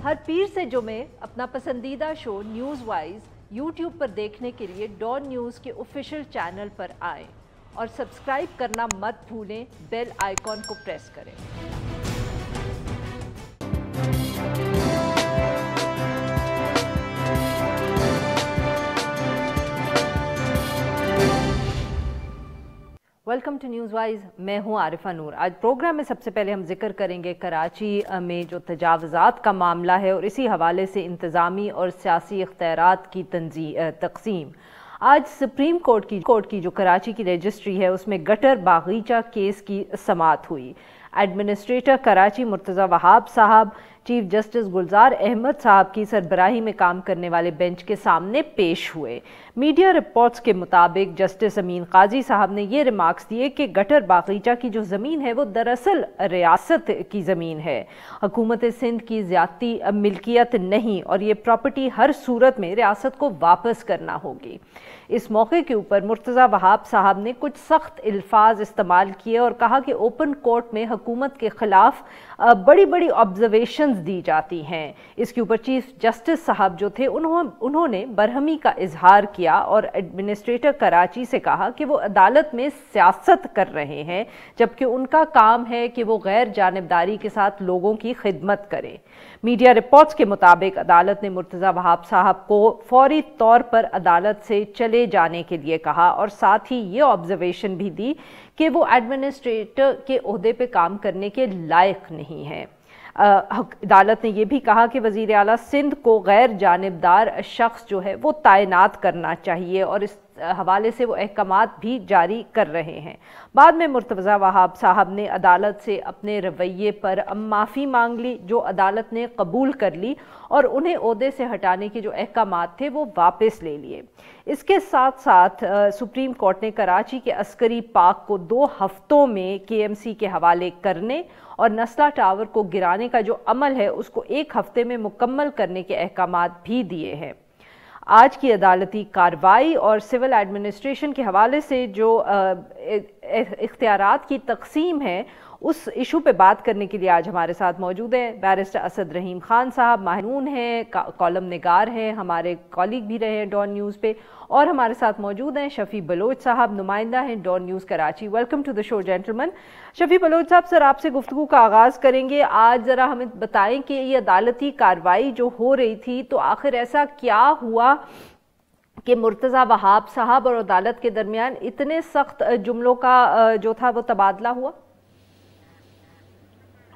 हर पीर से जुमे अपना पसंदीदा शो न्यूज़ वाइज यूट्यूब पर देखने के लिए डॉन न्यूज़ के ऑफिशियल चैनल पर आएं और सब्सक्राइब करना मत भूलें, बेल आइकॉन को प्रेस करें। वेलकम टू न्यूज़ वाइज, मैं हूं आरिफा नूर। आज प्रोग्राम में सबसे पहले हम जिक्र करेंगे कराची में जो तजावुज़ात का मामला है और इसी हवाले से इंतज़ामी और सियासी इख्तियारात की तक़सीम। आज सुप्रीम कोर्ट की जो कराची की रजिस्ट्री है उसमें गटर बागीचा केस की समाअत हुई। एडमिनिस्ट्रेटर कराची मुर्तज़ा वहाब साहब चीफ जस्टिस गुलजार अहमद साहब की सरबराही में काम करने वाले बेंच के सामने पेश हुए। मीडिया रिपोर्ट्स के मुताबिक जस्टिस अमीन काजी साहब ने ये रिमार्क्स दिए कि गटर बागीचा की जो ज़मीन है वो दरअसल रियासत की ज़मीन है, हुकूमत सिंध की ज़्यादती मिल्कियत नहीं और ये प्रॉपर्टी हर सूरत में रियासत को वापस करना होगी। इस मौके के ऊपर मुर्तज़ा वहाब साहब ने कुछ सख्त अल्फाज इस्तेमाल किए और कहा कि ओपन कोर्ट में हुकूमत के खिलाफ बड़ी बड़ी ऑब्जर्वेशंस दी जाती हैं। इसके ऊपर चीफ जस्टिस साहब जो थे उन्होंने बरहमी का इजहार किया और एडमिनिस्ट्रेटर कराची से कहा कि वो अदालत में सियासत कर रहे हैं जबकि उनका काम है कि वो गैर जानिबदारी के साथ लोगों की खिदमत करें। मीडिया रिपोर्ट्स के मुताबिक अदालत ने मुर्तज़ा वहाब साहब को फौरी तौर पर अदालत से चले जाने के लिए कहा और साथ ही ये ऑब्जर्वेशन भी दी कि वो एडमिनिस्ट्रेटर के ओहदे पे काम करने के लायक नहीं है। अदालत ने यह भी कहा कि वज़ीर आला सिंध को गैर जानिबदार शख्स जो है वो तैनात करना चाहिए और इस हवाले से वो अहकामात भी जारी कर रहे हैं। बाद में मुर्तज़ा वहाब साहब ने अदालत से अपने रवैये पर माफ़ी मांग ली जो अदालत ने कबूल कर ली और उन्हें ओहदे से हटाने के जो अहकामात थे वो वापस ले लिए। इसके साथ साथ सुप्रीम कोर्ट ने कराची के अस्करी पार्क को 2 हफ्तों में KMC के हवाले करने और नस्ला टावर को गिराने का जो अमल है उसको 1 हफ्ते में मुकम्मल करने के अहकामात भी दिए हैं। आज की अदालती कार्रवाई और सिविल एडमिनिस्ट्रेशन के हवाले से जो इख्तियारात की तकसीम है उस इशू पे बात करने के लिए आज हमारे साथ मौजूद हैं बैरिस्टर असद रहीम खान साहब, माहनून हैं, कॉलम निगार हैं, हमारे कॉलीग भी रहे हैं डॉन न्यूज़ पे, और हमारे साथ मौजूद हैं शफी बलोच साहब, नुमाइंदा हैं Dawn News Karachi. Welcome to the show gentleman. Shafi Baloch साहब, सर आपसे गुफ्तगू का आगाज़ करेंगे। आज ज़रा हमें बताएं कि ये अदालती कार्रवाई जो हो रही थी तो आखिर ऐसा क्या हुआ कि मुर्तज़ा वहाब साहब और अदालत के दरमियान इतने सख्त जुमलों का जो था वो तबादला हुआ?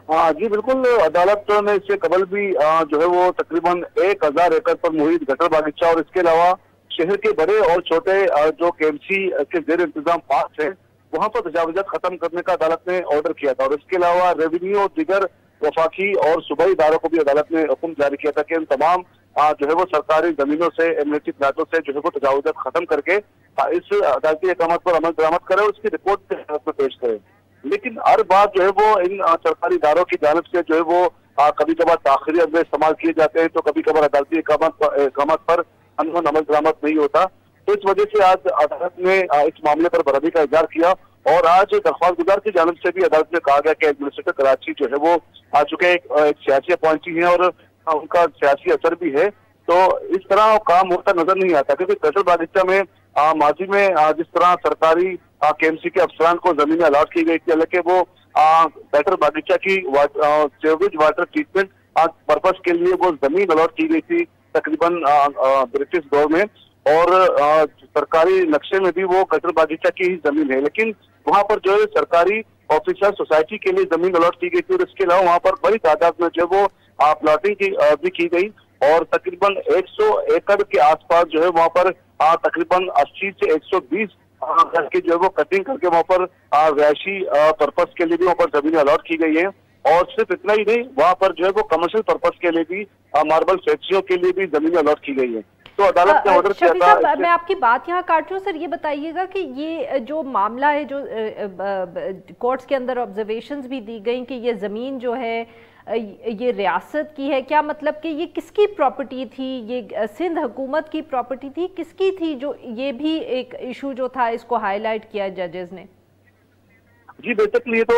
हाँ जी बिल्कुल, अदालत ने इससे कबल भी जो है वो तकरीबन 1000 एकड़ पर मुहित गटर बागीचा और इसके अलावा शहर के बड़े और छोटे जो KMC के जेर इंतजाम पार्क है वहां पर तजावुज़ात खत्म करने का अदालत ने ऑर्डर किया था और इसके अलावा रेवेन्यू और दीगर वफाकी और सूबाई इदारों को भी अदालत ने हुक्म जारी किया था कि इन तमाम जो है वो सरकारी जमीनों से एमनेटी प्लाटों से जो है वो तजावुज़ात खत्म करके इस अदालती अहकाम पर अमल दरामद करे और उसकी रिपोर्ट अदालत में पेश करे। लेकिन हर बार जो है वो इन सरकारी इदारों की जानिब से जो है वो कभी कभार ताख़िरी अमल इस्तेमाल किए जाते हैं तो कभी कभार अदालती अहकाम पर अमल दरामद नहीं होता। तो इस वजह से आज अदालत ने इस मामले पर बरहमी का इजहार किया और आज दरख्वास्त गुजार की जानिब से भी अदालत ने कहा गया कि एडमिनिस्ट्रेटर कराची जो है वो आ चुके एक सियासी अपॉइंटी है और उनका सियासी असर भी है। तो इस तरह काम होता नजर नहीं आता क्योंकि गटर बागीचा में माजी में जिस तरह सरकारी KMC के अफसरान को जमीनें अलॉट की गई थी, हालांकि वो गटर बागीचा की सीवरेज वाटर ट्रीटमेंट पर्पज के लिए वो जमीन अलॉट की गई थी तकरीबन ब्रिटिश दौर में और सरकारी नक्शे में भी वो गटर बागीचा की ही जमीन है। लेकिन वहां पर जो है सरकारी ऑफिसर सोसाइटी के लिए जमीन अलॉट की गई थी और इसके अलावा वहां पर बड़ी तादाद में जो वो प्लॉटिंग की भी की गई और तकरीबन 100 एकड़ के आसपास जो है वहां पर तकरीबन 80 से 120 घर की जो है वो कटिंग करके वहां पर रिहायशी पर्पज के लिए भी वहां पर जमीन अलॉट की गई है और सिर्फ इतना ही नहीं वहां पर जो है वो कमर्शियल पर्पज के लिए भी मार्बल फैक्ट्रियों के लिए भी जमीन अलॉट की गई है। तो अदालत ने ऑर्डर किया था। मैं आपकी बात यहाँ काट रही हूँ सर, ये बताइएगा कि ये जो मामला है जो कोर्ट्स के अंदर ऑब्जर्वेशंस भी दी गई कि ये जमीन जो है ये रियासत की है, क्या मतलब कि ये किसकी प्रॉपर्टी थी? ये सिंध हुकूमत की प्रॉपर्टी थी, किसकी थी? जो ये भी एक इशू जो था इसको हाईलाइट किया जजेस ने। जी बेसिकली ये तो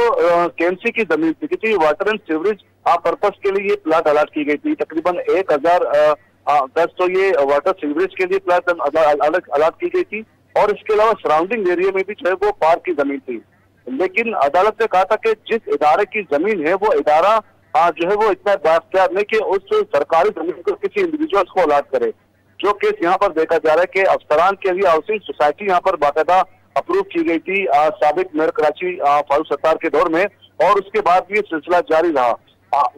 KMC की जमीन थी, क्योंकि वाटर एंड सीवरेज पर्पस के लिए ये प्लाट अलाट की गई थी। तकरीबन 1000 गज तो ये वाटर सीवरेज के लिए प्लाट अलग अलाट की गई थी, और इसके अलावा सराउंडिंग एरिया में भी जो है वो पार्क की जमीन थी। लेकिन अदालत ने कहा था कि जिस इदारे की जमीन है वो इदारा जो है वो इतना बाख्तियार नहीं कि उस सरकारी जमीन को किसी इंडिविजुअल्स को अलाट करे। जो केस यहाँ पर देखा जा रहा है कि अफसरान के लिए हाउसिंग सोसाइटी यहाँ पर बाकायदा अप्रूव की गई थी साबिक मेयर कराची फारूक सत्तार के दौर में, और उसके बाद भी ये सिलसिला जारी रहा।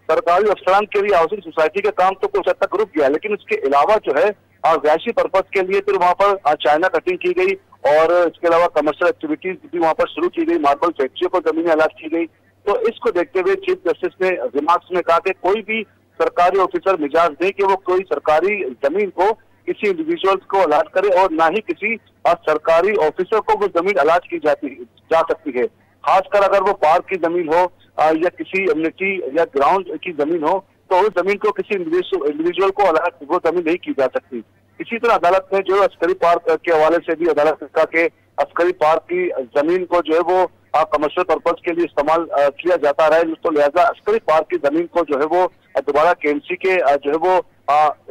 सरकारी अफसरान के लिए हाउसिंग सोसाइटी का काम तो कुछ हद तक रुक गया, लेकिन उसके अलावा जो है रिहायशी पर्पज के लिए फिर वहाँ पर चाइना कटिंग की गई, और इसके अलावा कमर्शियल एक्टिविटीज भी वहाँ पर शुरू की गई, मार्बल फैक्ट्रियों को जमीनें अलाट की गई। तो इसको देखते हुए चीफ जस्टिस ने रिमार्क्स में कहा कि कोई भी सरकारी ऑफिसर मिजाज नहीं कि वो कोई सरकारी जमीन को किसी इंडिविजुअल्स को अलाट करे, और ना ही किसी सरकारी ऑफिसर को वो जमीन अलाट की जा सकती है। खासकर अगर वो पार्क की जमीन हो या किसी एम्यूनिटी या ग्राउंड की जमीन हो, तो उस जमीन को किसी इंडिविजुअल को अलाट वो जमीन नहीं की जा सकती। इसी तरह अदालत ने जो अस्करी पार्क के हवाले से भी अदालत ने कहा कि अस्करी पार्क की जमीन को जो है वो कमर्शियल पर्पज के लिए इस्तेमाल किया जाता रहा है, तो लिहाजा अस्करी पार्क की जमीन को जो है वो दोबारा KMC के जो है वो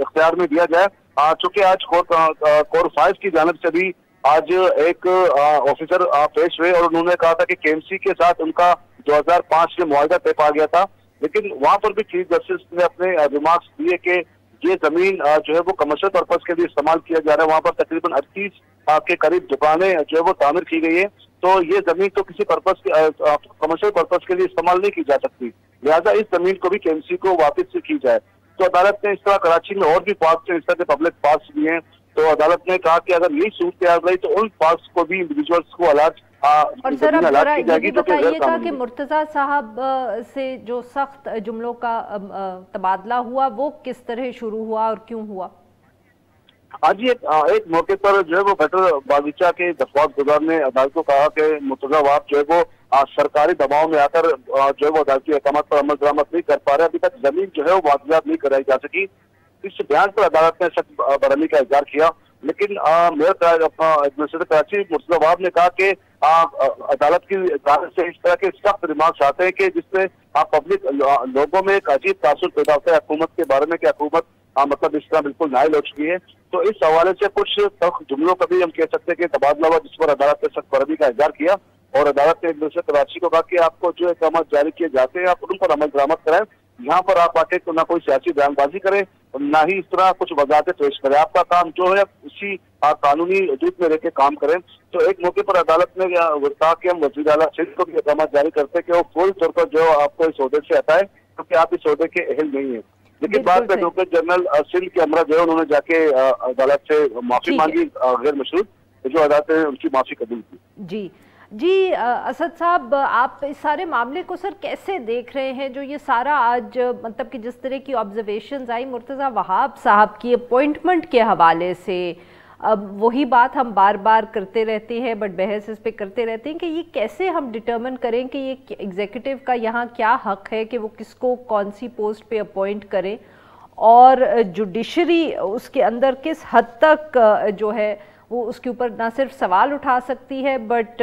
इख्तियार में दिया जाए। चूंकि आज कोर 5 की जानिब से भी आज एक ऑफिसर पेश हुए, और उन्होंने कहा था कि KMC के साथ उनका 2005 में मुआहदा तय पा गया था, लेकिन वहां पर भी चीफ जस्टिस ने अपने रिमार्क्स दिए कि ये जमीन जो है वो कमर्शियल पर्पज के लिए इस्तेमाल किया जा रहा है। वहां पर तकरीबन 38 के करीब दुकानें जो है वो तामीर की गई है, तो ये जमीन तो किसी पर्पज कमर्शियल पर्पज के लिए इस्तेमाल नहीं की जा सकती, लिहाजा इस जमीन को भी KMC को वापस से की जाए। तो अदालत ने इस तरह कराची में और भी पार्क हैं, इस तरह के पब्लिक पार्क भी हैं, तो अदालत ने कहा कि अगर यही सूरत तैयार रही तो उन पार्क को भी इंडिविजुअल्स को अलाट और सर अब जरा ये भी बताइएगा कि मुर्तजा साहब से जो सख्त जुमलों का तबादला हुआ वो किस तरह शुरू हुआ और क्यों हुआ? आज एक मौके पर जो है वो गटर बागीचा के दफात गुजार ने अदालत को कहा कि मुर्तजा वहाब जो है वो सरकारी दबाव में आकर जो है वो अदालती अहकाम पर अमल दरामद नहीं कर पा रहे, अभी तक जमीन जो है वो वाजियात नहीं कराई जा सकी। इस बयान पर अदालत ने सख्त बरहमी का इजहार किया, लेकिन मेयर एडमिनिस्ट्रेटर कराची मुर्तजा वहाब ने कहा कि अदालत की जानिब से इस तरह के सख्त रिमार्क्स आते हैं कि जिससे पब्लिक लोगों में एक अजीब तासुर पैदा होता है हुकूमत के बारे में कि हुकूमत मतलब इस तरह बिल्कुल नाइल हो चुकी है। तो इस हवाले से कुछ सख्त जुमलों का भी हम कह सकते हैं कि तबादला हुआ, जिस पर अदालत ने सख्त बरहमी का इजहार किया, और अदालत ने एडमिनिस्ट्रेटर कराची को कहा कि आपको जो अहकाम जारी किए जाते हैं आप उन पर अमल दरामद कराएं, यहाँ पर आप आके तो ना कोई सियासी बयानबाजी करें और ना ही इस तरह कुछ वजाहतें पेश करें, आपका काम जो है उसी कानूनी हदूद में रह के काम करें। तो एक मौके पर अदालत ने कहा कि हम वज़ीर आला सिंध को भी अहकाम जारी करते कि वो फौरी तौर पर जो आपको इस ओहदे से हटाए, क्योंकि आप इस ओहदे के अहल नहीं है। लेकिन बाद में एडवोकेट जनरल सिंध के अमरा जो है उन्होंने जाके अदालत से माफी मांगी, गैर मशरूत, जो अदालत ने उनकी माफी कबूल की। जी असद साहब, आप इस सारे मामले को सर कैसे देख रहे हैं, जो ये सारा आज मतलब कि जिस तरह की ऑब्जर्वेशंस आई मुर्तज़ा वहाब साहब की अपॉइंटमेंट के हवाले से? अब वही बात हम बार बार करते रहते हैं, बट बहस इस पे करते रहते हैं कि ये कैसे हम डिटर्मिन करें कि ये एग्जीक्यूटिव का यहाँ क्या हक है कि वो किसको कौन सी पोस्ट पे अपॉइंट करें, और जुडिशरी उसके अंदर किस हद तक जो है वो उसके ऊपर ना सिर्फ सवाल उठा सकती है बट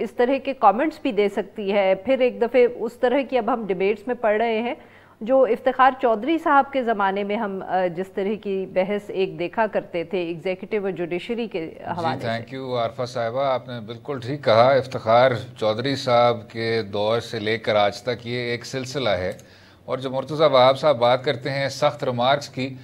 इस तरह के कमेंट्स भी दे सकती है। फिर एक दफ़े उस तरह की अब हम डिबेट्स में पढ़ रहे हैं जो इफ्तिखार चौधरी साहब के ज़माने में हम जिस तरह की बहस एक देखा करते थे एग्जीक्यूटिव और जुडिशरी के हवाले से। थैंक यू आरफा साहिबा, आपने बिल्कुल ठीक कहा। इफ्तिखार चौधरी साहब के दौर से लेकर आज तक ये एक सिलसिला है, और जो मुर्तज़ा वहाब साहब बात करते हैं सख्त रिमार्क्स की,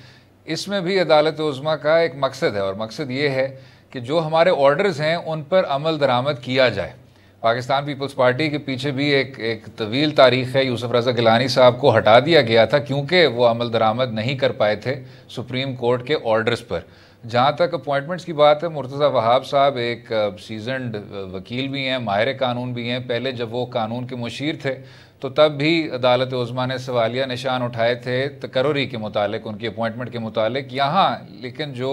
इसमें भी अदालत उज़्मा का एक मकसद है, और मकसद ये है कि जो हमारे ऑर्डर्स हैं उन पर अमल दरामद किया जाए। पाकिस्तान पीपल्स पार्टी के पीछे भी एक तवील तारीख़ है। यूसुफ रज़ा गिलानी साहब को हटा दिया गया था क्योंकि वो अमल दरामद नहीं कर पाए थे सुप्रीम कोर्ट के ऑर्डर्स पर। जहाँ तक अपॉइंटमेंट्स की बात है, मुर्तज़ा वहाब साहब एक सीजनड वकील भी हैं, माहिर कानून भी हैं। पहले जब वो कानून के मुशीर थे तो तब भी अदालत उज़्मा ने सवालिया निशान उठाए थे तकर्री के मुतालिक, उनकी अपॉइंटमेंट के मुतालिक। यहाँ लेकिन जो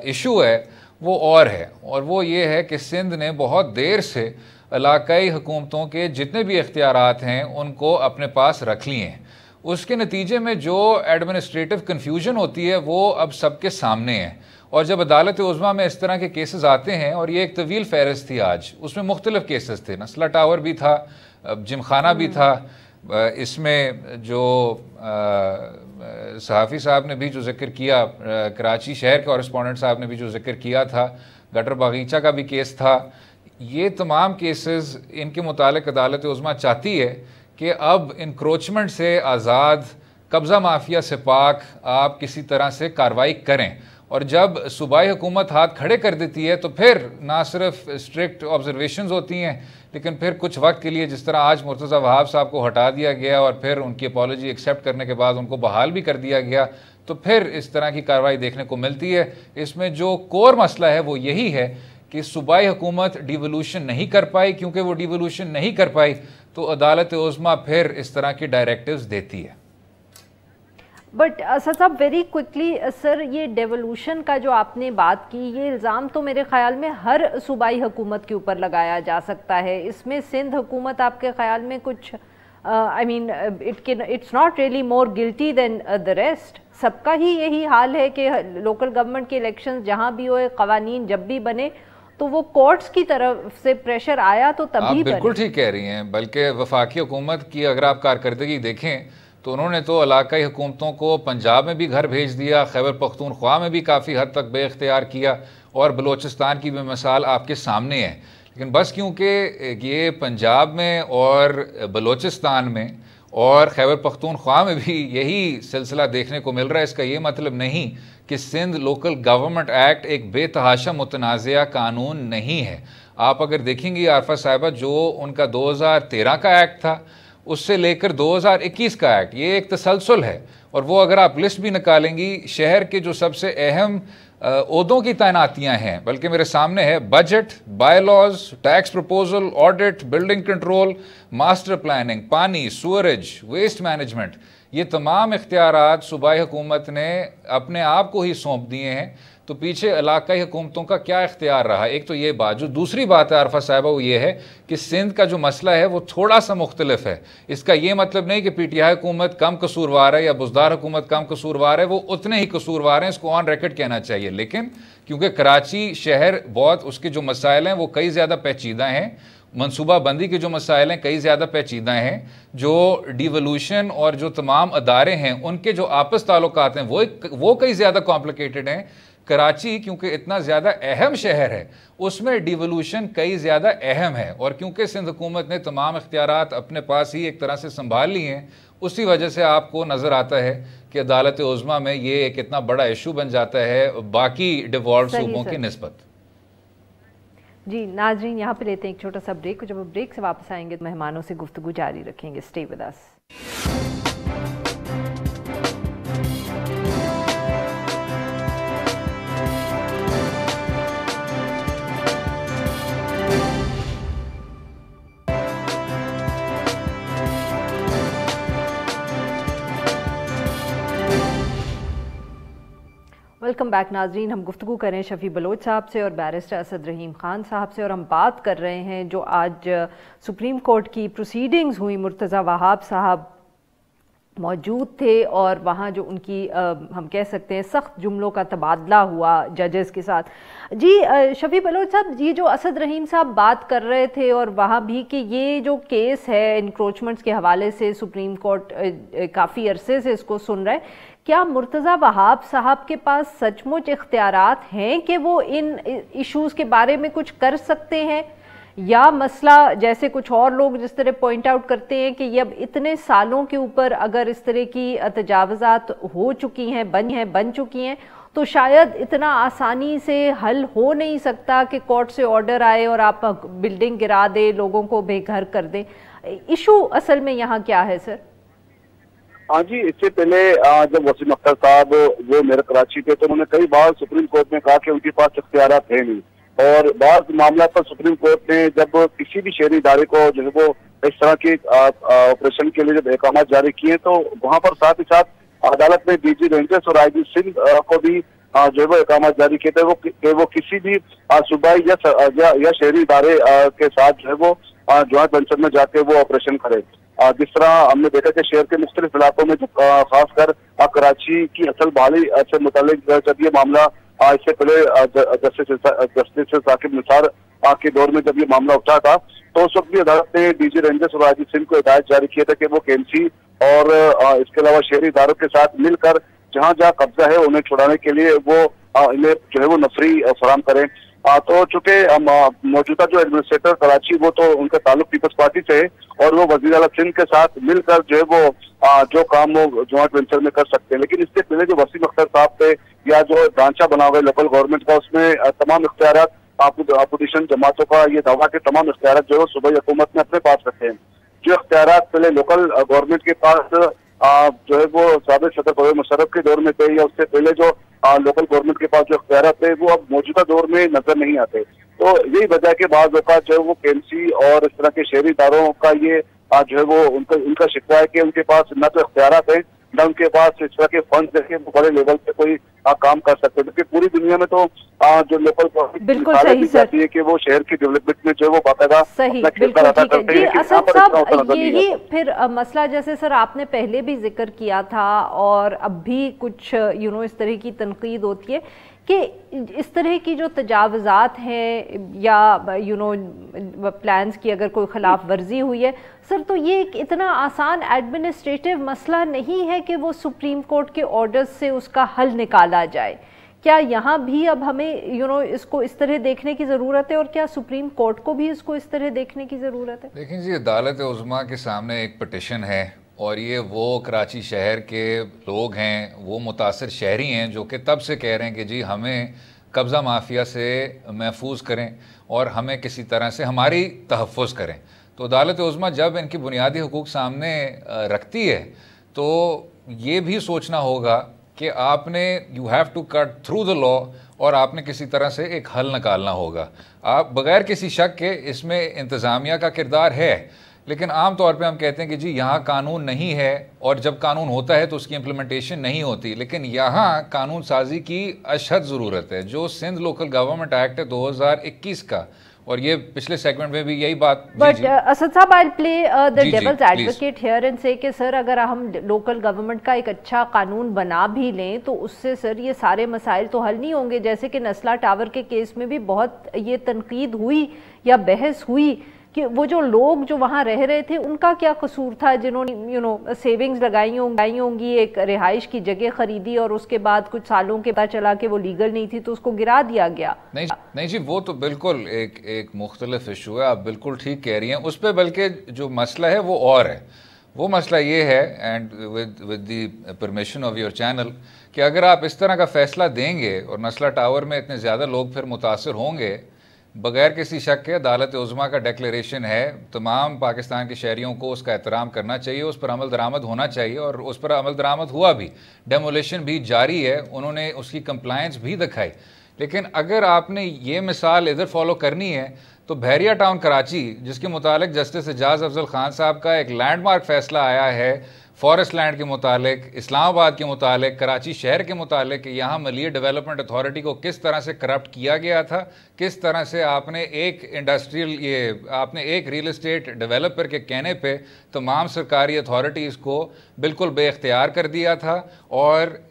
इशू है वो और है, और वो ये है कि सिंध ने बहुत देर से इलाकाई हुकूमतों के जितने भी इख्तियारात हैं उनको अपने पास रख लिए हैं। اس کے نتیجے میں جو ایڈمنسٹریٹو کنفیوژن ہوتی ہے وہ اب سب کے سامنے ہے. اور جب عدالت عظمیٰ میں اس طرح کے کیسز آتے ہیں, اور یہ ایک طویل فہرست تھی آج, اس میں مختلف کیسز تھے, نسلہ ٹاور بھی تھا, جم خانہ بھی تھا, اس میں جو صحافی صاحب نے بھی جو ذکر کیا, کراچی شہر کورسپونڈنٹ صاحب نے بھی جو ذکر کیا تھا, گٹر باغیچہ کا بھی کیس تھا, یہ تمام کیسز ان کے متعلق عدالت عظمیٰ چاہتی ہے کہ اب انکروچمنٹ سے آزاد, قبضہ مافیا سے پاک آپ کسی طرح سے کارروائی کریں. اور جب صوبائی حکومت ہاتھ کھڑے کر دیتی ہے تو پھر نہ صرف اسٹرکٹ آبزرویشنز ہوتی ہیں, لیکن پھر کچھ وقت کے لیے, جس طرح آج مرتضیٰ وہاب صاحب کو ہٹا دیا گیا اور پھر ان کی اپالوجی ایکسیپٹ کرنے کے بعد ان کو بحال بھی کر دیا گیا, تو پھر اس طرح کی کارروائی دیکھنے کو ملتی ہے. اس میں جو کور مسئلہ ہے وہ یہی ہے کہ صوبائی حکومت ڈیولوشن نہیں کر پائی, کیونکہ وہ ڈیولوشن نہیں کر پائی تو عدالت عظمیٰ پھر اس طرح کی ڈائریکٹیوز دیتی ہے. بٹ اسد صاحب ویری کوئکلی سر, یہ ڈیولوشن کا جو آپ نے بات کی, یہ الزام تو میرے خیال میں ہر صوبائی حکومت کے اوپر لگایا جا سکتا ہے. اس میں سندھ حکومت آپ کے خیال میں کچھ I mean it's not really more guilty than the rest? سب کا ہی یہی حال ہے کہ لوکل گورنمنٹ کے الیکشن جہاں بھی ہوئے, قوانین جب بھی بنے تو وہ کورٹس کی طرف سے پریشر آیا تو تبھی بنے. بالکل ٹھیک کہہ رہی ہیں. بلکہ وفاقی حکومت کی اگر آپ کارکردگی دیکھیں تو انہوں نے تو علاقائی حکومتوں کو پنجاب میں بھی گھر بھیج دیا, خیبر پختونخوا میں بھی کافی حد تک بے اختیار کیا, اور بلوچستان کی بھی مثال آپ کے سامنے ہے. لیکن بس کیونکہ یہ پنجاب میں اور بلوچستان میں اور خیبر پختونخوا میں بھی یہی سلسلہ دیکھنے کو مل رہا ہے, اس کا یہ مطلب نہیں کہ سندھ لوکل گورنمنٹ ایکٹ ایک بے تحاشا متنازعہ قانون نہیں ہے. آپ اگر دیکھیں گی عارفہ صاحبہ, جو ان کا 2013 کا ایکٹ تھا اس سے لے کر 2021 کا ایکٹ, یہ ایک تسلسل ہے. اور وہ اگر آپ لسٹ بھی نکالیں گی, شہر کے جو سب سے اہم عہدوں کی تعیناتیاں ہیں, بلکہ میرے سامنے ہے budget, by laws, tax proposal, audit, building control, master planning, پانی, سورج, ویسٹ مینجمنٹ, یہ تمام اختیارات صوبائی حکومت نے اپنے آپ کو ہی سونپ دیے ہیں. تو پیچھے علاقائی حکومتوں کا کیا اختیار رہا؟ ایک تو یہ بات. جو دوسری بات ہے عارفہ صاحبہ وہ یہ ہے کہ سندھ کا جو مسئلہ ہے وہ تھوڑا سا مختلف ہے. اس کا یہ مطلب نہیں کہ پی ٹی آئی حکومت کم قصوروار ہے یا بزدار حکومت کم قصوروار ہے, وہ اتنے ہی قصوروار ہیں, اس کو آن ریکارڈ کہنا چاہیے. لیکن کیونکہ کراچی شہر بہت, اس کے جو مسائل ہیں وہ کئی زیادہ پیچیدہ ہیں, منصوبہ بندی کے جو مسائل ہیں کئی زیادہ پیچیدہ ہیں, جو ڈیولوشن اور جو تمام ادارے ہیں ان کے جو آپس تعلقات ہیں وہ کئی زیادہ کمپلیکیٹڈ ہیں. کراچی کیونکہ اتنا زیادہ اہم شہر ہے, اس میں ڈیولوشن کئی زیادہ اہم ہے, اور کیونکہ سندھ حکومت نے تمام اختیارات اپنے پاس ہی ایک طرح سے سنبھال لی ہیں, اسی وجہ سے آپ کو نظر آتا ہے کہ عدالت عظمیٰ میں یہ ایک اتنا بڑا ایشو بن جاتا ہے باقی ڈیوالوڈ صوبوں کی نسبت. جی ناظرین, یہاں پہ لیتے ہیں ایک چھوٹا سا بریک, جب بریک سے واپس آئیں گے تو مہمانوں سے گفتگو جاری رکھیں گے. Stay with us. Welcome back ناظرین. ہم گفتگو کریں شفیع بلوچ صاحب سے اور بیرسٹر اسد رحیم خان صاحب سے, اور ہم بات کر رہے ہیں جو آج سپریم کورٹ کی پروسیڈنگز ہوئی. مرتضیٰ وہاب صاحب موجود تھے اور وہاں جو ان کی ہم کہہ سکتے ہیں سخت جملوں کا تبادلہ ہوا ججز کے ساتھ. جی شفیع بلوچ صاحب, یہ جو اسد رحیم صاحب بات کر رہے تھے اور وہاں بھی کہ یہ جو کیس ہے انکروچمنٹس کے حوالے سے سپریم کورٹ کافی عرصے سے اس کو سن رہا ہے, کیا مرتضیٰ وہاب صاحب کے پاس سچ مچ اختیارات ہیں کہ وہ ان ایشوز کے بارے میں کچھ کر سکتے ہیں, یا مسئلہ جیسے کچھ اور لوگ جس طرح پوائنٹ آؤٹ کرتے ہیں کہ یہ اب اتنے سالوں کے اوپر اگر اس طرح کی تجاوزات ہو چکی ہیں, بن چکی ہیں, تو شاید اتنا آسانی سے حل ہو نہیں سکتا کہ کورٹ سے آرڈر آئے اور آپ بلڈنگ گرا دیں, لوگوں کو بے گھر کر دیں. ایشو اصل میں یہاں کیا ہے سر؟ ہاں جی, اس سے پہلے جب وسیم اختر صاحب وہ میرے کراچی تھے تو انہوں نے کئی بار سپریم کورٹ میں کہا کہ ان کے پاس اختیارات ہیں نہیں, اور بعض معاملات پر سپریم کورٹ نے جب کسی بھی شہری ادارے کو جو ہے وہ اس طرح کے آپریشن کے لیے جب احکامات جاری کیے تو وہاں پر ساتھ ہی ساتھ عدالت میں ڈی جی رینجرز اور آئی جی سندھ کو بھی جو ہے وہ احکامات جاری کیے تھے کہ وہ کسی بھی صوبائی یا شہری ادارے کے ساتھ جو ہے وہ जॉइंट वेंचर में जाके वो ऑपरेशन करे। जिस तरह हमने देखा कि शहर के मुख्तलिफ इलाकों में खासकर कराची की असल बहाली से मुतालिक जब ये मामला इससे पहले जस्टिस साकिब निसार के दौर में जब ये मामला उठा था तो उस वक्त भी अदालत ने डीजी रेंजर्स और राजीव सिंह को हिदायत जारी किया था कि वो केएमसी और इसके अलावा शहरी इदारों के साथ मिलकर जहां जहां कब्जा है उन्हें छुड़ाने के लिए वो इन्हें जो है वो नफरी फराम करें। तो चूंकि मौजूदा जो एडमिनिस्ट्रेटर कराची वो तो उनका ताल्लुक पीपल्स पार्टी से है और वो वजीर आला सिंध के साथ मिलकर जो है वो जो काम वो जॉइंट वेंचर में कर सकते हैं। लेकिन इससे पहले जो वसीम अख्तर साहब थे या जो ढांचा बना हुआ है लोकल गवर्नमेंट का उसमें तमाम इख्तियारात अपोजिशन जमातों का ये दावा के तमाम इख्तियारात जो है सूबाई हुकूमत ने अपने पास रखे हैं। जो इख्तियारात पहले लोकल गवर्नमेंट के पास जो है वो साबिक सदर परवेज मुशर्रफ के दौर में थे या उससे पहले जो लोकल गवर्नमेंट के पास जो इख्तियारात थे वो अब मौजूदा दौर में नजर नहीं आते। तो यही वजह के बाद जो है वो केएमसी और इस तरह के शहरी इदारों का ये जो है वो उनका शिकवा है कि उनके पास न तो इख्तियारात है न उनके पास इस तरह के फंड देखे वो बड़े लेवल पे कोई काम कर सकते हैं। क्योंकि पूरी दुनिया में तो जो लोकल गवर्नमेंट चाहती है कि वो शहर की डेवलपमेंट में जो वो बाकायदा अपना किरदार अदा करते हैं। असद साहब यही फिर मसला जैसे सर आपने पहले भी जिक्र किया था और अब भी कुछ इस तरह की तनकीद होती है कि इस तरह की जो तजावज़ात हैं या प्लान्स की अगर कोई खिलाफ वर्जी हुई है सर तो ये एक इतना आसान एडमिनिस्ट्रेटिव मसला नहीं है कि वो सुप्रीम कोर्ट के ऑर्डर्स से उसका हल निकाला जाए। क्या यहाँ भी अब हमें इसको इस तरह देखने की ज़रूरत है और क्या सुप्रीम कोर्ट को भी इसको इस तरह देखने की ज़रूरत है? देखिए जी, अदालत उज़्मा के सामने एक पिटिशन है और ये वो कराची शहर के लोग हैं, वो मुतासिर शहरी हैं जो कि तब से कह रहे हैं कि जी हमें कब्ज़ा माफिया से महफूज करें और हमें किसी तरह से हमारी तहफ़्फ़ुज़ करें। तो अदालत उज़्मा जब इनकी बुनियादी हुकूक सामने रखती है तो ये भी सोचना होगा कि आपने you have to cut through the law और आपने किसी तरह से एक हल निकालना होगा। आप बग़ैर किसी शक के इसमें इंतज़ामिया का किरदार है, लेकिन आम तौर पे हम कहते हैं कि जी यहाँ कानून नहीं है और जब कानून होता है तो उसकी इम्प्लीमेंटेशन नहीं होती। लेकिन यहाँ कानून साजी की अशद ज़रूरत है। जो सिंध लोकल गवर्नमेंट एक्ट है 2021 का, और ये पिछले सेगमेंट में भी यही बात। बट असद साहब I play the devil's advocate here and से कि सर अगर हम लोकल गवर्नमेंट का एक अच्छा कानून बना भी लें तो उससे सर ये सारे मसाइल तो हल नहीं होंगे। जैसे कि नस्ला टावर के केस में भी बहुत ये तनकीद हुई या बहस हुई कि वो जो लोग जो वहाँ रह रहे थे उनका क्या कसूर था, जिन्होंने सेविंग्स लगाई होंगी, एक रिहाइश की जगह खरीदी और उसके बाद कुछ सालों के पता चला कि वो लीगल नहीं थी तो उसको गिरा दिया गया। नहीं जी, वो तो बिल्कुल एक मुख्तलिफ इशू है, आप बिल्कुल ठीक कह रही हैं उस पर। बल्कि जो मसला है वो और है। वो मसला ये है, and with the permission of your channel, कि अगर आप इस तरह का फ़ैसला देंगे और नस्ला टावर में इतने ज़्यादा लोग फिर मुतासर होंगे, बगैर किसी शक के अदालत उज़्मा का डेक्लेरेशन है, तमाम पाकिस्तान के शहरियों को उसका एहतराम करना चाहिए, उस पर अमल दरामद होना चाहिए और उस पर अमल दरामद हुआ भी। डेमोलेशन भी जारी है, उन्होंने उसकी कंप्लायंस भी दिखाई। लेकिन अगर आपने ये मिसाल इधर फॉलो करनी है तो बहरिया टाउन कराची, जिसके मुतालिक जस्टिस एजाज अफजल खान साहब का एक लैंडमार्क फैसला आया है फॉरेस्ट लैंड के मुतालिक, इस्लामाबाद के मुतालिक, कराची शहर के मुतालिक, यहाँ मलिया डेवलपमेंट अथॉरिटी को किस तरह से करप्ट किया गया था, किस तरह से आपने एक रियल इस्टेट डेवलपर के कहने पे तमाम सरकारी अथॉरिटीज़ को बिल्कुल बेख्तियार कर दिया था और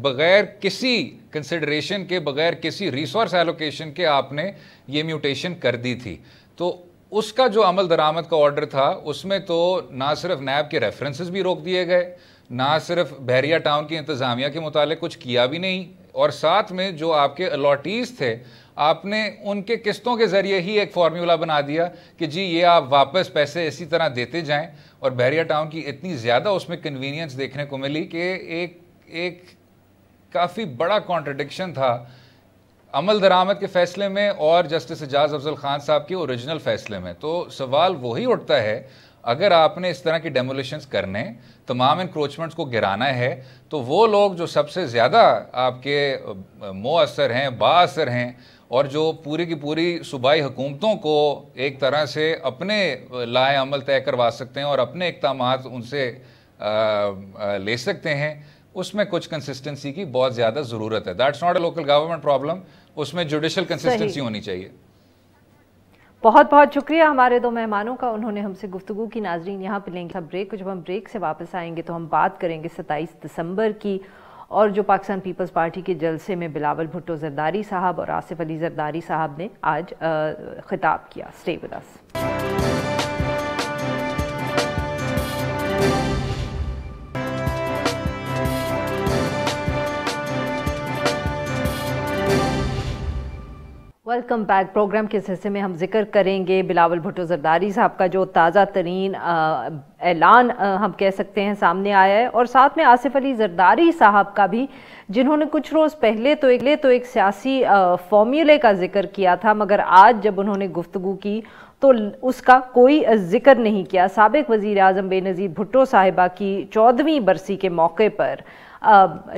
बग़ैर किसी कंसिडरेशन के, बग़ैर किसी रिसोर्स एलोकेशन के आपने ये म्यूटेशन कर दी थी। तो उसका जो अमल दरामद का ऑर्डर था उसमें तो ना सिर्फ नैब के रेफरेंसेस भी रोक दिए गए, ना सिर्फ बहरिया टाउन की इंतज़ामिया के मुतालिक कुछ किया भी नहीं, और साथ में जो आपके अलॉटीज़ थे आपने उनके किस्तों के ज़रिए ही एक फार्मूला बना दिया कि जी ये आप वापस पैसे इसी तरह देते जाएं। और बहरिया टाउन की इतनी ज़्यादा उसमें कन्वीनियंस देखने को मिली कि एक काफ़ी बड़ा कॉन्ट्रडिक्शन था अमल दरामद के फ़ैसले में और जस्टिस एजाज अफजल खान साहब के ओरिजिनल फ़ैसले में। तो सवाल वही उठता है, अगर आपने इस तरह की डेमोलिशंस करने, तमाम इंक्रोचमेंट्स को गिराना है, तो वो लोग जो सबसे ज़्यादा आपके मुअस्सर हैं, बाअसर हैं और जो पूरी की पूरी सूबाई हुकूमतों को एक तरह से अपने लाए अमल तय करवा सकते हैं और अपने इक़दामात उनसे ले सकते हैं, उसमें कुछ कंसिस्टेंसी की बहुत ज़्यादा ज़रूरत है। That's not a local government problem, उसमें जुडिशल कंसिस्टेंसी होनी चाहिए। बहुत बहुत शुक्रिया हमारे दो मेहमानों का, उन्होंने हमसे गुफ्तगू की। नाजरीन, यहाँ पे लेंगे ब्रेक। जब हम ब्रेक से वापस आएंगे तो हम बात करेंगे 27 दिसंबर की, और जो पाकिस्तान पीपल्स पार्टी के जलसे में बिलावल भुट्टो जरदारी साहब और आसिफ अली जरदारी साहब ने आज खिताब किया। Stay with us. Welcome back. Programme के इस हिस्से में हम जिक्र करेंगे बिलावल भुट्टो जरदारी साहब का जो ताज़ा तरीन ऐलान हम कह सकते हैं सामने आया है, और साथ में आसिफ अली जरदारी साहब का भी, जिन्होंने कुछ रोज़ पहले तो एक सियासी फॉर्मूले का जिक्र किया था, मगर आज जब उन्होंने गुफ्तगू की तो उसका कोई जिक्र नहीं किया। साबिक वज़ीर आज़म बेनज़ीर भुट्टो साहिबा की 14वीं बरसी के मौके पर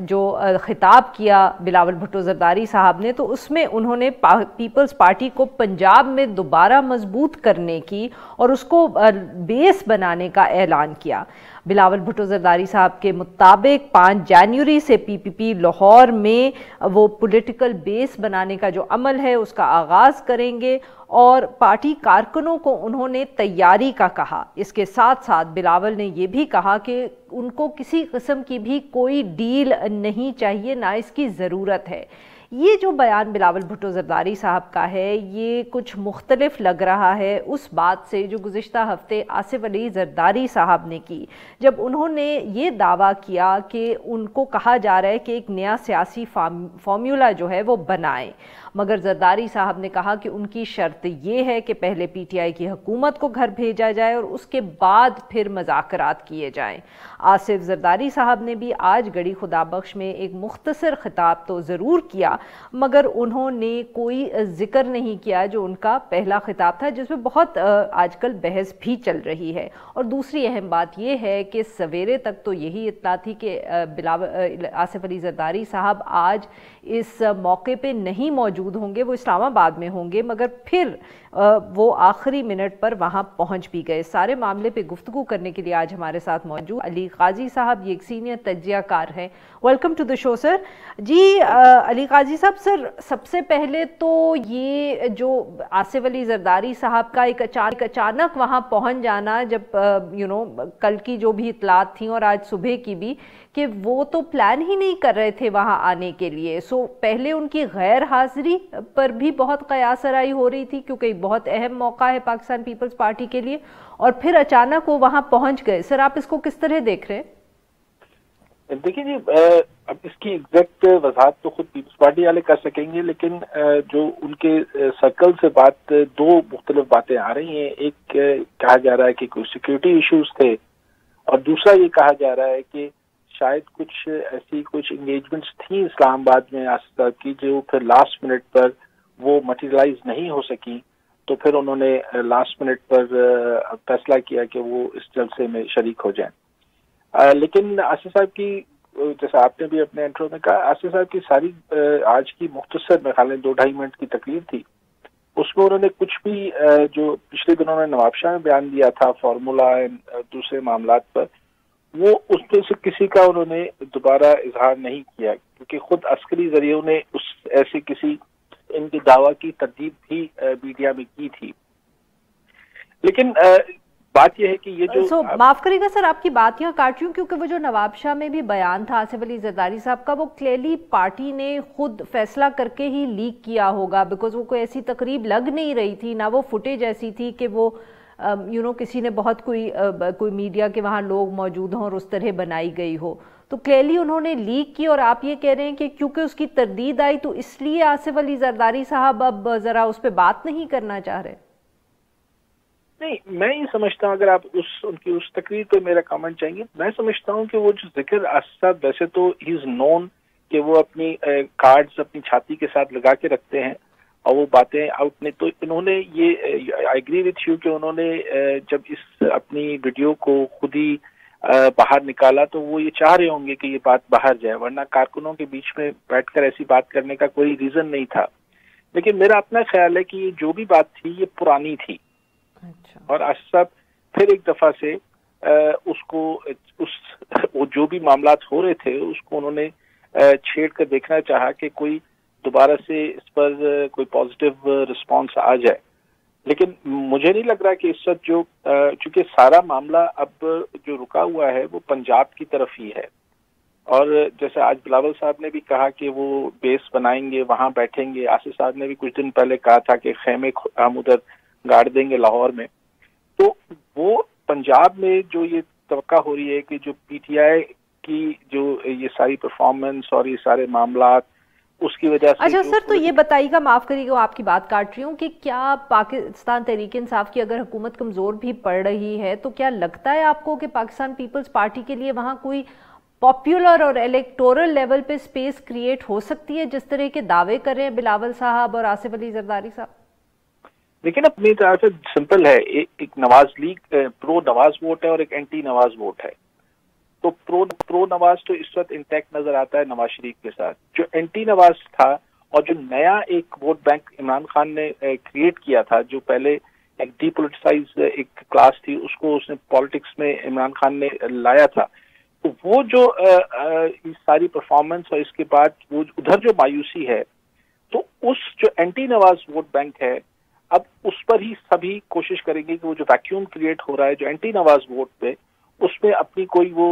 जो खिताब किया बिलावल भुट्टो जरदारी साहब ने, तो उसमें उन्होंने पीपल्स पार्टी को पंजाब में दोबारा मजबूत करने की और उसको बेस बनाने का ऐलान किया। बिलावल भुट्टो जरदारी साहब के मुताबिक 5 जनवरी से पीपीपी लाहौर में वो पॉलिटिकल बेस बनाने का जो अमल है उसका आगाज़ करेंगे, और पार्टी कारकुनों को उन्होंने तैयारी का कहा। इसके साथ साथ बिलावल ने ये भी कहा कि उनको किसी किस्म की भी कोई डील नहीं चाहिए, ना इसकी ज़रूरत है। ये जो बयान बिलावल भुट्टो जरदारी साहब का है, ये कुछ मुख्तलिफ लग रहा है उस बात से जो गुज़िश्ता हफ्ते आसिफ अली जरदारी साहब ने की, जब उन्होंने ये दावा किया कि उनको कहा जा रहा है कि एक नया सियासी फार्मूला जो है वो बनाएं, मगर जरदारी साहब ने कहा कि उनकी शर्त ये है कि पहले पीटीआई की हुकूमत को घर भेजा जाए और उसके बाद फिर मुज़ाकरात किए जाएं। आसिफ जरदारी साहब ने भी आज गड़ी खुदाबख्श में एक मुख्तसर खिताब तो ज़रूर किया, मगर उन्होंने कोई जिक्र नहीं किया जो उनका पहला खिताब था, जिसमें बहुत आजकल बहस भी चल रही है। और दूसरी अहम बात यह है कि सवेरे तक तो यही इत्तला थी कि आसिफ अली जरदारी साहब आज इस मौके पे नहीं मौजूद होंगे, वो इस्लामाबाद में होंगे, मगर फिर वो आखिरी मिनट पर वहाँ पहुँच भी गए। सारे मामले पे गुफ्तगू करने के लिए आज हमारे साथ मौजूद अली काजी साहब, ये एक सीनियर तज्जियाकार हैं। Welcome to the show sir. जी अली काजी साहब, सर सबसे पहले तो ये जो आसिफ अली जरदारी साहब का एक अचानक वहाँ पहुँच जाना, जब कल की जो भी इतलात थी और आज सुबह की भी, कि वो तो प्लान ही नहीं कर रहे थे वहाँ आने के लिए। सो पहले उनकी गैर हाजिरी पर भी बहुत कयासराई हो रही थी, क्योंकि बहुत अहम मौका है पाकिस्तान पीपल्स पार्टी के लिए, और फिर अचानक वो वहाँ पहुँच गए। सर आप इसको किस तरह देख रहे हैं? देखिए जी, अब इसकी एग्जैक्ट वजाहत तो खुद पीपल्स पार्टी वाले कर सकेंगे, लेकिन जो उनके सर्कल से बात, दो मुख्तलिफ बातें आ रही हैं। एक कहा जा रहा है कि कुछ सिक्योरिटी इश्यूज थे, और दूसरा ये कहा जा रहा है कि शायद कुछ एंगेजमेंट्स थी इस्लामाबाद में आसिफ साहब की, जो फिर लास्ट मिनट पर वो मटेरियलाइज नहीं हो सकी, तो फिर उन्होंने लास्ट मिनट पर फैसला किया कि वो इस जलसे में शरीक हो जाएं। लेकिन आसिफ साहब की, जैसा आपने भी अपने इंट्रो में कहा, आसिफ साहब की सारी आज की मुख्तसर में खाली 2-2.5 मिनट की तकरीर थी, उसमें उन्होंने कुछ भी जो पिछले दिनों ने नवाबशाह में बयान दिया था फार्मूला दूसरे मामलात पर, वो उसमें से किसी का उन्होंने दोबारा इजहार नहीं किया, क्योंकि खुद अस्करी जरिए ने उस ऐसे किसी इनके दावा की तरदीद भी मीडिया में की थी। लेकिन बात यह है कि ये जो माफ करिएगा सर, आपकी बात यहाँ काट रही हूँ, क्योंकि वो जो नवाबशाह में भी बयान था आसिफ अली जरदारी साहब का, वो क्लियरली पार्टी ने खुद फैसला करके ही लीक किया होगा, बिकॉज वो कोई ऐसी तकरीब लग नहीं रही थी, ना वो फुटेज ऐसी थी कि वो किसी ने बहुत कोई मीडिया के वहाँ लोग मौजूद हों और उस तरह बनाई गई हो। तो क्लियरली उन्होंने लीक की, और आप ये कह रहे हैं कि क्योंकि उसकी तरदीद आई तो इसलिए आसिफ अली जरदारी साहब अब जरा उस पर बात नहीं करना चाह रहे। नहीं, मैं ये समझता हूँ, अगर आप उनकी उस तकरीर पे मेरा कमेंट चाहेंगे, मैं समझता हूँ कि वो जो जिक्र आसिफ साहब, वैसे तो ही इज नोन कि वो अपनी कार्ड्स अपनी छाती के साथ लगा के रखते हैं और वो बातें आउट नहीं, तो इन्होंने ये, आई एग्री विथ यू, कि उन्होंने जब इस अपनी वीडियो को खुद ही बाहर निकाला तो वो ये चाह रहे होंगे कि ये बात बाहर जाए, वरना कारकुनों के बीच में बैठकर ऐसी बात करने का कोई रीजन नहीं था। लेकिन मेरा अपना ख्याल है कि ये जो भी बात थी ये पुरानी थी। अच्छा। और आसिफ साहब फिर एक दफा से वो जो भी मामलात हो रहे थे उसको उन्होंने छेड़ कर देखना चाहा कि कोई दोबारा से इस पर कोई पॉजिटिव रिस्पांस आ जाए। لیکن مجھے نہیں لگ رہا کہ اس وقت جو چونکہ سارا معاملہ اب جو رکا ہوا ہے وہ پنجاب کی طرف ہی ہے، اور جیسے آج بلاول صاحب نے بھی کہا کہ وہ بیس بنائیں گے، وہاں بیٹھیں گے، آصف صاحب نے بھی کچھ دن پہلے کہا تھا کہ خیمے ہم ادھر گاڑ دیں گے لاہور میں، تو وہ پنجاب میں جو یہ توقع ہو رہی ہے کہ جو پی ٹی آئی کی جو یہ ساری پرفارمنس اور یہ سارے معاملات اس کی وجہ سے اچھا سر، تو یہ بتائیے گا، معاف کریے گا آپ کی بات کاٹ رہی ہوں، کہ کیا پاکستان تحریک انصاف کی اگر حکومت کمزور بھی پڑ رہی ہے تو کیا لگتا ہے آپ کو کہ پاکستان پیپلز پارٹی کے لیے وہاں کوئی پاپولر اور الیکٹورل لیول پہ سپیس کریٹ ہو سکتی ہے جس طرح کے دعوے کر رہے ہیں بلاول صاحب اور آصف علی زرداری صاحب؟ لیکن اپنی طرف سے سمپل ہے، ایک نواز لیگ پرو نواز ووٹ ہے اور ایک اینٹی نواز ووٹ ہے، تو پرو نواز تو اس وقت انٹیکٹ نظر آتا ہے نواز شریف کے ساتھ، جو اینٹی نواز تھا اور جو نیا ایک ووٹ بینک عمران خان نے کریٹ کیا تھا، جو پہلے ایک ڈی پولیٹیسائز ایک کلاس تھی، اس کو اس نے پالیٹکس میں عمران خان نے لایا تھا، تو وہ جو ساری پرفارمنس اور اس کے بعد وہ ادھر جو مایوسی ہے، تو اس جو اینٹی نواز ووٹ بینک ہے اب اس پر ہی سبھی کوشش کریں گے کہ وہ جو ویکیوم کریٹ ہو رہا ہے جو اینٹی نواز ووٹ پہ، اس میں اپنی کوئی وہ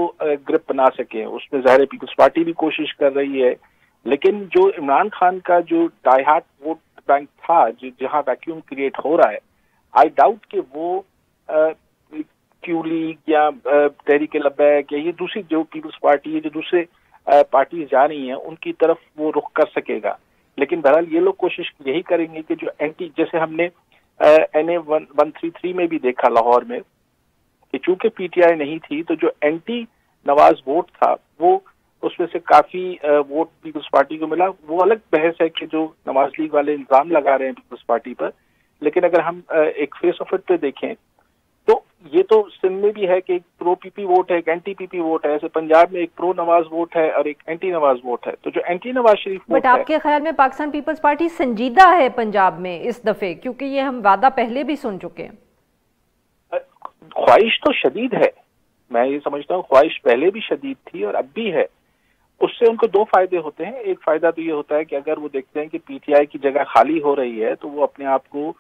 گرپ بنا سکیں۔ اس میں ظاہر پیپلز پارٹی بھی کوشش کر رہی ہے، لیکن جو عمران خان کا جو ڈائی ہارٹ ووٹ بینک تھا جہاں ویکیوم کریٹ ہو رہا ہے، آئی ڈاؤٹ کہ وہ کیو لیگ یا تحریک لبیک یا یہ دوسری جو پیپلز پارٹی ہے، جو دوسرے پارٹیز جا رہی ہیں، ان کی طرف وہ رخ کر سکے گا۔ لیکن بہرحال یہ لوگ کوشش یہی کریں گے کہ جو اینٹی، جیسے ہم نے NA 133 میں بھی دیکھا لاہور میں، کہ چونکہ پی ٹی آئی نہیں تھی تو جو اینٹی نواز ووٹ تھا وہ اس میں سے کافی ووٹ پیپلز پارٹی کو ملا۔ وہ الگ بحث ہے کہ جو نواز لیگ والے الزام لگا رہے ہیں پیپلز پارٹی پر، لیکن اگر ہم ایک فیس آف اٹ پہ دیکھیں تو یہ تو سندھ میں بھی ہے کہ ایک پرو پی پی ووٹ ہے، ایک اینٹی پی پی ووٹ ہے، ایسے پنجاب میں ایک پرو نواز ووٹ ہے اور ایک اینٹی نواز ووٹ ہے، تو جو anti Nawaz Sharif vote but آپ کے خیال میں پاکستان پیپلز پارٹی سنجیدہ ہے پنجاب میں اس دفعے؟ کیونکہ یہ ہم وعدہ پہلے بھی سن چکے ہیں۔ خواہش تو شدید ہے، میں یہ سمجھتا ہوں خواہش پہلے بھی شدید تھی اور اب بھی ہے۔ اس سے ان کو دو فائدے ہوتے ہیں، ایک فائدہ تو یہ ہوتا ہے کہ اگر وہ دیکھتے ہیں کہ پی ٹی آئی کی جگہ خالی ہو رہی ہے تو وہ اپنے آپ کو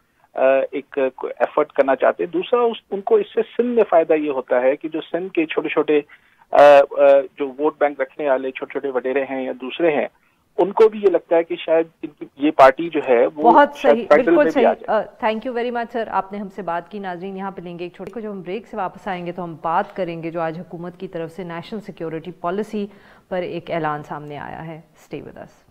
ایک ایفرٹ کرنا چاہتے ہیں۔ دوسرا ان کو اس سے سندھ میں فائدہ یہ ہوتا ہے کہ جو سندھ کے چھوٹے چھوٹے جو ووٹ بینک رکھنے والے چھوٹے چھوٹے وڈیرے ہیں یا دوسرے ہیں، ان کو بھی یہ لگتا ہے کہ شاید یہ پارٹی جو ہے وہ بہت صحیح، بالکل صحیح۔ تھینک یو ویری مچ سر، آپ نے ہم سے بات کی۔ ناظرین یہاں پہ لیں گے ایک چھوٹے کو، جو ہم بریک سے واپس آئیں گے تو ہم بات کریں گے جو آج حکومت کی طرف سے نیشنل سیکیورٹی پالیسی پر ایک اعلان سامنے آیا ہے۔ Stay with us.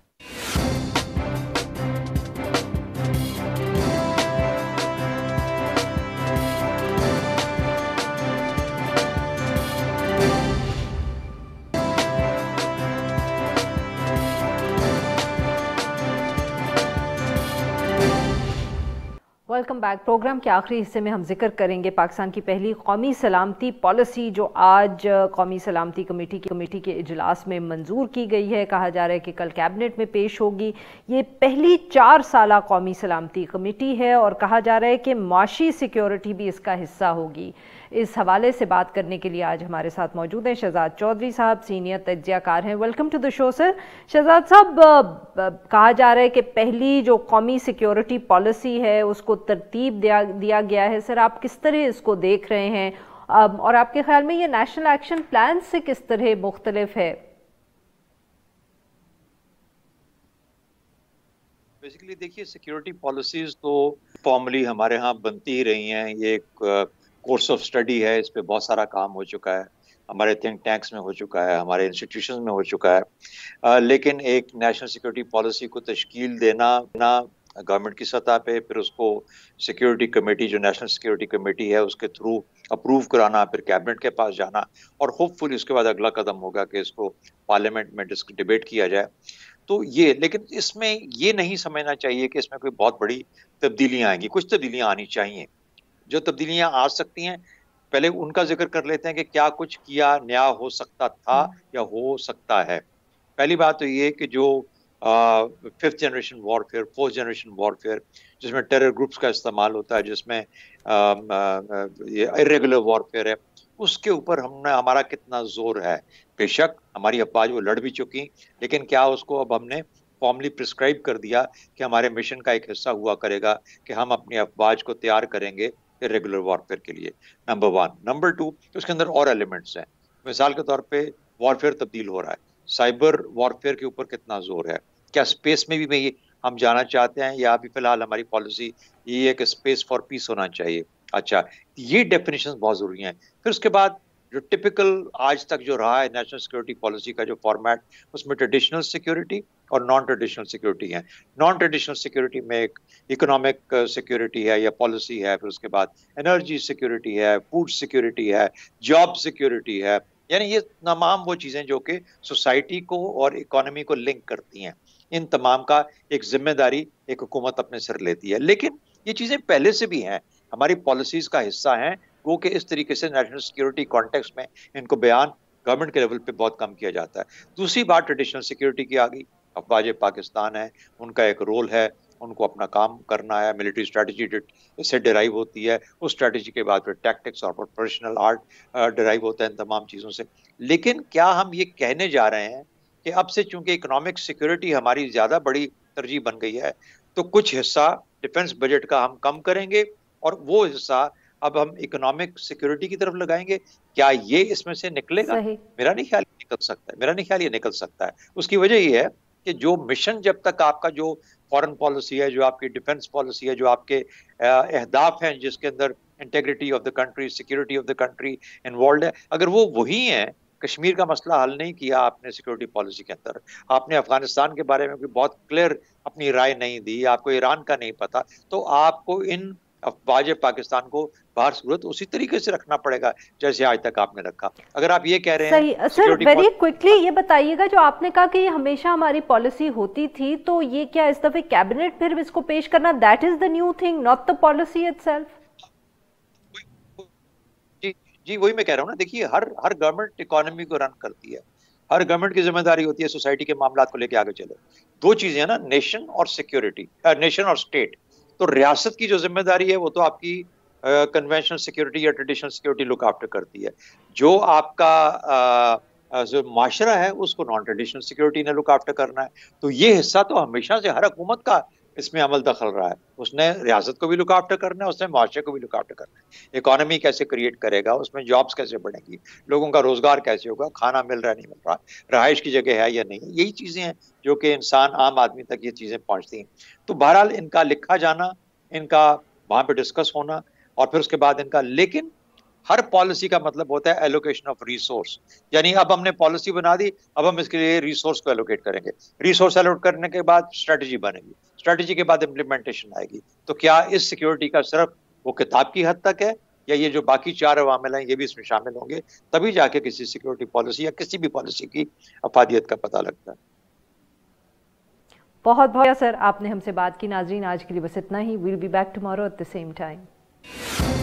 Welcome back. Programme کے آخری حصے میں ہم ذکر کریں گے پاکستان کی پہلی قومی سلامتی پالیسی جو آج قومی سلامتی کمیٹی کے اجلاس میں منظور کی گئی ہے۔ کہا جا رہا ہے کہ کل کیبنٹ میں پیش ہوگی۔ یہ پہلی 4 سالہ قومی سلامتی کمیٹی ہے اور کہا جا رہا ہے کہ معاشی سیکیورٹی بھی اس کا حصہ ہوگی۔ اس حوالے سے بات کرنے کے لیے آج ہمارے ساتھ موجود ہیں شہزاد چودھری صاحب، سینئر تجزیہ کار ہیں۔ ویلکم ٹو دی شو سر۔ شہزاد صاحب، کہا جا رہا ہے کہ پہلی جو قومی سیکیورٹی پالیسی ہے اس کو ترتیب دیا گیا ہے، سر آپ کس طرح اس کو دیکھ رہے ہیں اور آپ کے خیال میں یہ نیشنل ایکشن پلان سے کس طرح مختلف ہے؟ بیسیکلی دیکھیے، سیکیورٹی پالیسیز تو فارملی ہمارے ہاں بنتی ہی رہی ہیں، یہ ایک کورس آف اسٹڈی ہے، اس پہ بہت سارا کام ہو چکا ہے، ہمارے تھنک ٹینکس میں ہو چکا ہے، ہمارے انسٹیٹیوشنز میں ہو چکا ہے، لیکن ایک نیشنل سیکیورٹی پالیسی کو تشکیل دینا گورنمنٹ کی سطح پہ، پھر اس کو سیکیورٹی کمیٹی جو نیشنل سیکیورٹی کمیٹی ہے اس کے تھرو اپروو کرانا، پھر کیبنٹ کے پاس جانا، اور ہوپ فلی اس کے بعد اگلا قدم ہوگا کہ اس کو پارلیمنٹ میں ڈبیٹ کیا جائے۔ تو یہ، لیکن اس میں یہ نہیں سمجھنا چاہیے کہ اس میں کوئی بہت بڑی تبدیلیاں آئیں گی۔ کچھ تبدیلیاں آنی چاہیے۔ جو تبدیلیاں آ سکتی ہیں پہلے ان کا ذکر کر لیتے ہیں کہ کیا کچھ کیا نیا ہو سکتا تھا یا ہو سکتا ہے۔ پہلی بات تو یہ کہ جو 5th generation warfare, 4th generation warfare, جس میں ٹیرر گروپس کا استعمال ہوتا ہے، جس میں یہ ارریگولر وارفیئر ہے، اس کے اوپر ہمارا کتنا زور ہے۔ بے شک ہماری افواج وہ لڑ بھی چکی، لیکن کیا اس کو اب ہم نے फॉर्मली प्रिस्क्राइब कर दिया कि हमारे मिशन का एक हिस्सा हुआ करेगा कि हम अपनी अफवाज को तैयार करेंगे रेगुलर वॉरफेयर के लिए, नंबर 1। नंबर 2, उसके अंदर और एलिमेंट्स हैं। मिसाल के तौर पे वॉरफेयर तब्दील हो रहा है, साइबर वॉरफेयर के ऊपर कितना जोर है, क्या स्पेस में भी हम जाना चाहते हैं, या अभी फिलहाल हमारी पॉलिसी ये है कि स्पेस फॉर पीस होना चाहिए। अच्छा, ये डेफिनेशंस बहुत जरूरी हैं। फिर उसके बाद जो टिपिकल आज तक जो रहा है नेशनल सिक्योरिटी पॉलिसी का जो फॉर्मेट, उसमें ट्रेडिशनल सिक्योरिटी और नॉन ट्रेडिशनल सिक्योरिटी है। नॉन ट्रेडिशनल सिक्योरिटी में एक इकोनॉमिक सिक्योरिटी है या पॉलिसी है, फिर उसके बाद एनर्जी सिक्योरिटी है, फूड सिक्योरिटी है, जॉब सिक्योरिटी है, यानी ये तमाम वो चीजें जो कि सोसाइटी को और इकोनॉमी को लिंक करती हैं। इन तमाम का एक जिम्मेदारी एक हुकूमत अपने सिर लेती है, लेकिन ये चीजें पहले से भी हैं, हमारी पॉलिसीज का हिस्सा हैं, वो कि इस तरीके से नेशनल सिक्योरिटी कॉन्टेक्स्ट में इनको बयान गवर्नमेंट के लेवल पे बहुत कम किया जाता है। दूसरी बात ट्रेडिशनल सिक्योरिटी की आ गई, अफवाज पाकिस्तान है, उनका एक रोल है, उनको अपना काम करना है, मिलिट्री स्ट्रैटेजी इससे डिराइव होती है, उस स्ट्रैटेजी के बाद फिर टैक्टिक्स और प्रोफेशनल आर्ट डिराइव होता है इन तमाम चीज़ों से। लेकिन क्या हम ये कहने जा रहे हैं कि अब से चूंकि इकोनॉमिक सिक्योरिटी हमारी ज़्यादा बड़ी तरजीह बन गई है, तो कुछ हिस्सा डिफेंस बजट का हम कम करेंगे और वो हिस्सा अब हम इकोनॉमिक सिक्योरिटी की तरफ लगाएंगे? क्या ये इसमें से निकलेगा? मेरा नहीं ख्याल निकल सकता है, मेरा नहीं ख्याल ये निकल सकता है। उसकी वजह ये है कि जो मिशन, जब तक आपका जो फॉरेन पॉलिसी है, जो आपकी डिफेंस पॉलिसी है, जो आपके अहदाफ हैं जिसके अंदर integrity of the country, security of the country involve है, अगर वो वही है, कश्मीर का मसला हल नहीं किया आपने सिक्योरिटी पॉलिसी के अंदर, आपने अफगानिस्तान के बारे में भी बहुत क्लियर अपनी राय नहीं दी, आपको ईरान का नहीं पता, तो आपको इन अफवाज पाकिस्तान को बाहर सूरत उसी तरीके से रखना पड़ेगा जैसे आज तक आपने रखा। अगर आप ये कह रहे हैं सही सर, वेरी क्विकली ये बताइएगा, जो आपने कहा कि ये हमेशा हमारी पॉलिसी होती थी, तो ये क्या इस दफे कैबिनेट फिर इसको पेश करना, that is the new thing, not the policy itself? जी वही मैं कह रहा हूँ ना, देखिए हर गवर्नमेंट इकोनॉमी को रन करती है, हर गवर्नमेंट की जिम्मेदारी होती है सोसाइटी के मामला को लेकर आगे चले। दो चीजें हैं ना, नेशन और सिक्योरिटी, नेशन और स्टेट। तो रियासत की जो जिम्मेदारी है वो तो आपकी कन्वेंशनल सिक्योरिटी या ट्रेडिशनल सिक्योरिटी लुक आफ्टर करती है, जो आपका जो माशरा है उसको नॉन ट्रेडिशनल सिक्योरिटी ने लुक आफ्टर करना है। तो ये हिस्सा तो हमेशा से हर हुकूमत का इसमें अमल दखल रहा है, उसने रियासत को भी लुक आफ्टर करना है, उसने माशरे को भी लुक आफ्टर करना है। इकोनॉमी कैसे क्रिएट करेगा, उसमें जॉब्स कैसे बढ़ेंगी, लोगों का रोजगार कैसे होगा, खाना मिल रहा है नहीं मिल रहा, रहाइश की जगह है या नहीं, यही चीजें हैं जो कि इंसान आम आदमी तक ये चीजें पहुंचती हैं। तो बहरहाल इनका लिखा जाना, इनका वहां पे डिस्कस होना और फिर उसके बाद इनका, लेकिन हर पॉलिसी का मतलब होता है एलोकेशन ऑफ रिसोर्स, यानी अब हमने पॉलिसी बना दी, अब हम इसके लिए रिसोर्स को एलोकेट करेंगे, रिसोर्स एलोकेट करने के बाद स्ट्रेटजी बनेगी, स्ट्रेटजी के बाद इम्प्लीमेंटेशन आएगी। तो क्या इस सिक्योरिटी का सिर्फ वो किताब की हद तक है, या ये जो बाकी चार अवामिल हैं ये भी इसमें शामिल होंगे, तभी जाके किसी सिक्योरिटी पॉलिसी या किसी भी पॉलिसी की अफादियत का पता लगता है। बहुत बहुत सर, आपने हमसे बात की। नाज़रीन, आज के लिए बस इतना ही। We'll be back tomorrow at the same time.